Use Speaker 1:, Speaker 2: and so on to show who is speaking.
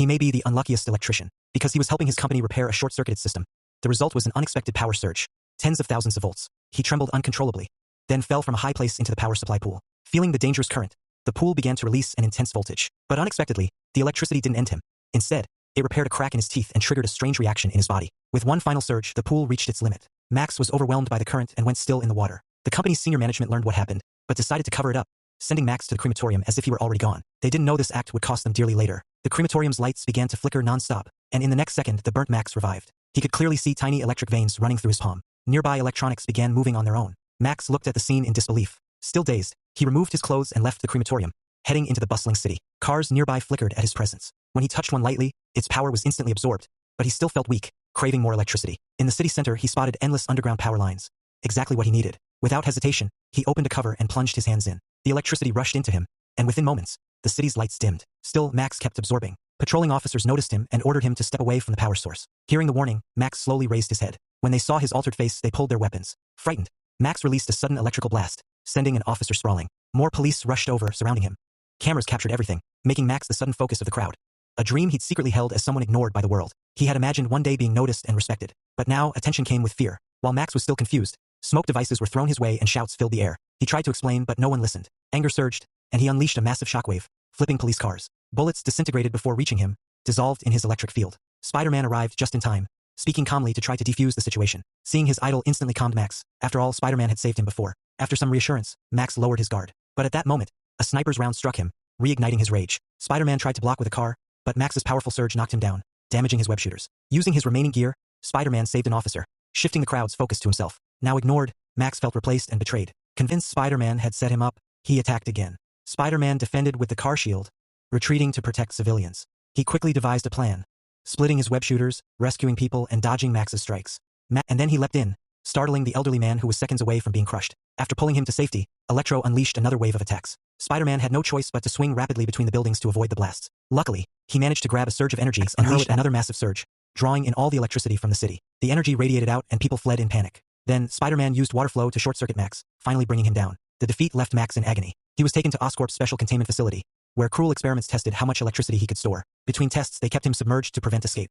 Speaker 1: He may be the unluckiest electrician, because he was helping his company repair a short-circuited system. The result was an unexpected power surge, tens of thousands of volts. He trembled uncontrollably, then fell from a high place into the power supply pool. Feeling the dangerous current, the pool began to release an intense voltage. But unexpectedly, the electricity didn't end him. Instead, it repaired a crack in his teeth and triggered a strange reaction in his body. With one final surge, the pool reached its limit. Max was overwhelmed by the current and went still in the water. The company's senior management learned what happened, but decided to cover it up, sending Max to the crematorium as if he were already gone. They didn't know this act would cost them dearly later. The crematorium's lights began to flicker non-stop, and in the next second the burnt Max revived. He could clearly see tiny electric veins running through his palm. Nearby electronics began moving on their own. Max looked at the scene in disbelief. Still dazed, he removed his clothes and left the crematorium, heading into the bustling city. Cars nearby flickered at his presence. When he touched one lightly, its power was instantly absorbed, but he still felt weak, craving more electricity. In the city center, he spotted endless underground power lines. Exactly what he needed. Without hesitation, he opened a cover and plunged his hands in. The electricity rushed into him, and within moments, the city's lights dimmed. Still, Max kept absorbing. Patrolling officers noticed him and ordered him to step away from the power source. Hearing the warning, Max slowly raised his head. When they saw his altered face, they pulled their weapons. Frightened, Max released a sudden electrical blast, sending an officer sprawling. More police rushed over, surrounding him. Cameras captured everything, making Max the sudden focus of the crowd. A dream he'd secretly held as someone ignored by the world. He had imagined one day being noticed and respected. But now, attention came with fear. While Max was still confused, smoke devices were thrown his way and shouts filled the air. He tried to explain, but no one listened. Anger surged, and he unleashed a massive shockwave, flipping police cars. Bullets disintegrated before reaching him, dissolved in his electric field. Spider-Man arrived just in time, speaking calmly to try to defuse the situation. Seeing his idol instantly calmed Max. After all, Spider-Man had saved him before. After some reassurance, Max lowered his guard. But at that moment, a sniper's round struck him, reigniting his rage. Spider-Man tried to block with a car, but Max's powerful surge knocked him down, damaging his web shooters. Using his remaining gear, Spider-Man saved an officer, shifting the crowd's focus to himself. Now ignored, Max felt replaced and betrayed. Convinced Spider-Man had set him up, he attacked again. Spider-Man defended with the car shield, retreating to protect civilians. He quickly devised a plan, splitting his web shooters, rescuing people, and dodging Max's strikes. And then he leapt in, startling the elderly man who was seconds away from being crushed. After pulling him to safety, Electro unleashed another wave of attacks. Spider-Man had no choice but to swing rapidly between the buildings to avoid the blasts. Luckily, he managed to grab a surge of energy and unleashed another massive surge, drawing in all the electricity from the city. The energy radiated out and people fled in panic. Then, Spider-Man used water flow to short-circuit Max, finally bringing him down. The defeat left Max in agony. He was taken to Oscorp's special containment facility, where cruel experiments tested how much electricity he could store. Between tests, they kept him submerged to prevent escape.